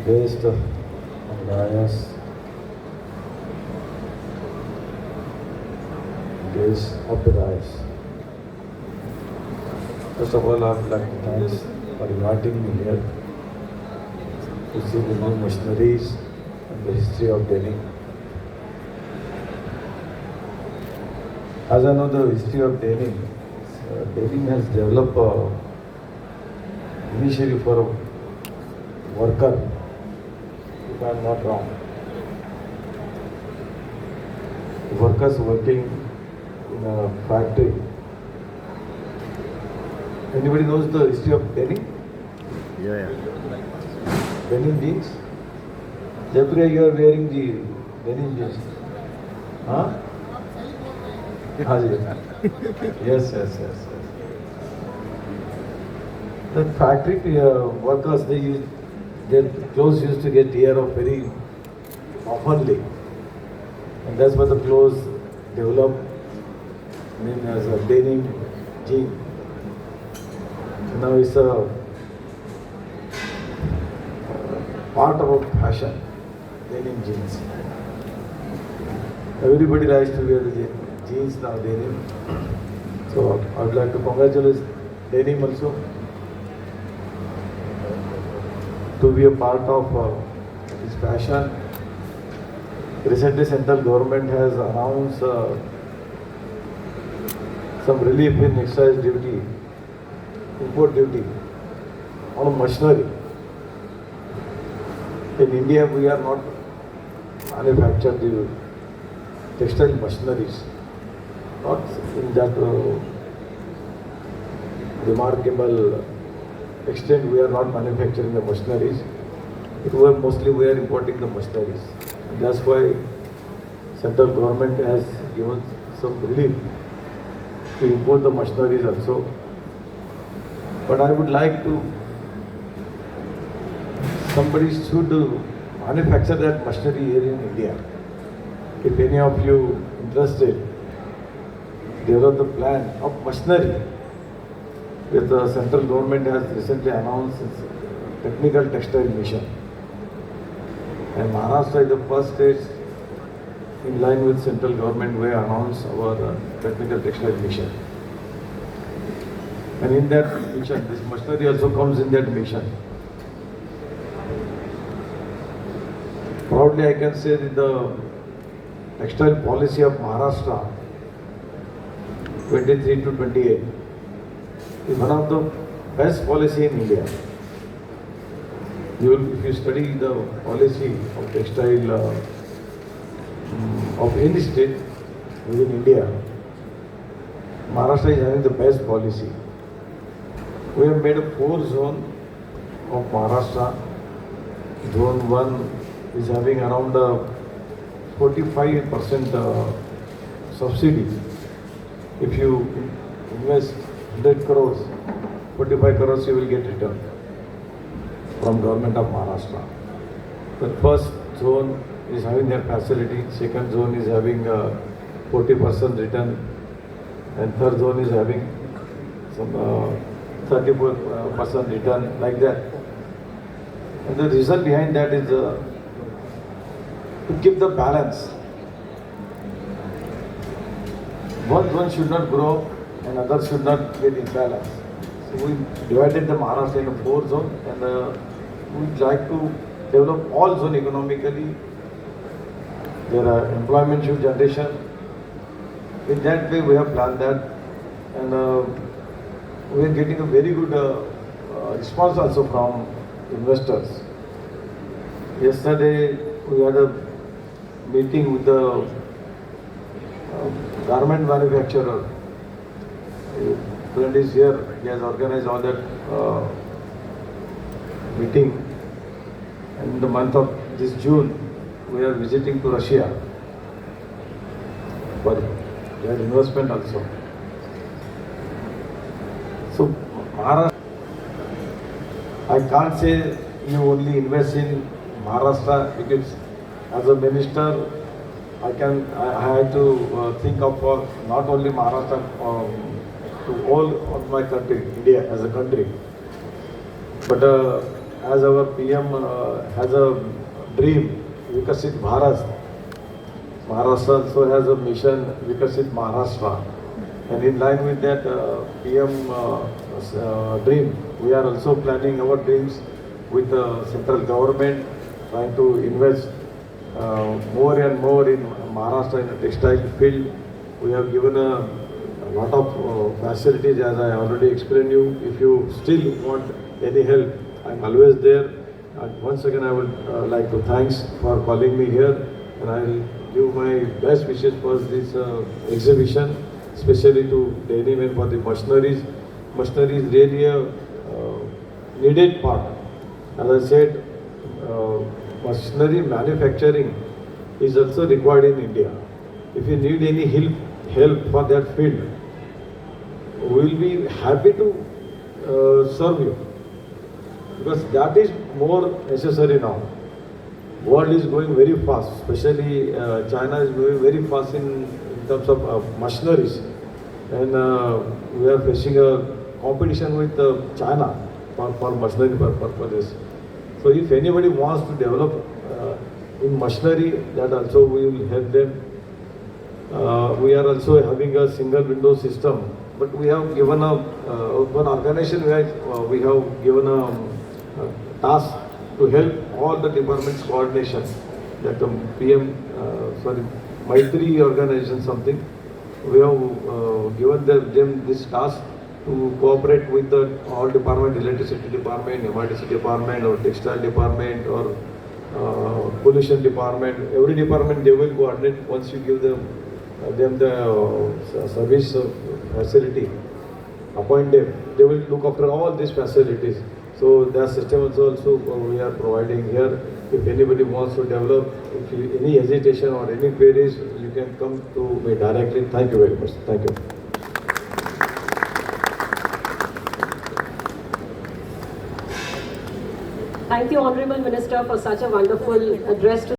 based on bias, base of the bias. First of all, I would like to thank for inviting me here to see the new machineries and the history of Delhi. As I know the history of Delhi, Delhi has developed initially for a worker, if I am not wrong. Workers working in a factory. Anybody knows the history of Delhi? Yeah. Denim jeans? Japriya, you are wearing the denim jeans. Huh? Yes. The factory workers, their clothes used to get tear off very oftenly. And that's why the clothes developed named as a denim jean. Now it's a part of a fashion, denim jeans. Everybody likes to wear the jeans now, denim. So I would like to congratulate denim also to be a part of this fashion. Recently, central government has announced some relief in excise duty, import duty on machinery. In India, we are not manufactured the textile machineries, not in that remarkable extent. We are not manufacturing the machineries. Mostly we are importing the machineries. And that's why central government has given some relief to import the machineries also. But I would like to, somebody should manufacture that machinery here in India. If any of you interested, develop the plan of machinery with the central government has recently announced its technical textile mission. And Maharashtra is the first state in line with central government we announced our technical textile mission. And in that mission, this machinery also comes in that mission. Proudly I can say that the textile policy of Maharashtra 23 to 28 is one of the best policy in India. If you study the policy of textile of any state within India, Maharashtra is having the best policy. We have made a 4-zone of Maharashtra. Zone 1 is having around 45% subsidy. If you invest 100 crores, 45 crores you will get return from government of Maharashtra. The first zone is having their facility, second zone is having 40% return, and third zone is having some 34% return, like that. And the reason behind that is to keep the balance. One should not grow and other should not get imbalance. So we divided the Maharashtra into 4 zones, and we would like to develop all zones economically. There are employment generation. In that way we have planned that, and we are getting a very good response also from investors. Yesterday we had a meeting with the garment manufacturer. Friend is here. He has organized all that meeting. And in the month of this June, we are visiting to Russia for their investment also. So Maharashtra, I can't say you only invest in Maharashtra, because as a minister, I had to think of not only Maharashtra, to all of my country, India as a country. But as our our PM has a dream, Vikasit Bharat. Maharashtra also has a mission, Vikasit Maharashtra. And in line with that PM dream, we are also planning our dreams with the central government, trying to invest more and more in Maharashtra in the textile field. We have given a lot of facilities, as I already explained you. If you still want any help, I'm always there. And once again, I would like to thanks for calling me here, and I will give my best wishes for this exhibition, especially to Daily Men for the machineries. Machinery is really a needed part. As I said, machinery manufacturing is also required in India. If you need any help for that field, we will be happy to serve you, because that is more necessary now. World is going very fast, especially China is moving very fast in terms of machineries, and we are facing a competition with China for machinery purposes. So if anybody wants to develop in machinery, that also we will help them. We are also having a single window system, but we have given one organization where we have given a task to help all the departments coordination. That the PM, Maitri organization something. We have given them this task to cooperate with all department, electricity department, MRTC department, or textile department, or pollution department. Every department they will coordinate once you give them the service facility, appoint them. They will look after all these facilities. So that system also we are providing here. If anybody wants to develop, if you, any hesitation or any queries, you can come to me directly. Thank you very much. Thank you. Thank you, Honorable Minister, for such a wonderful address to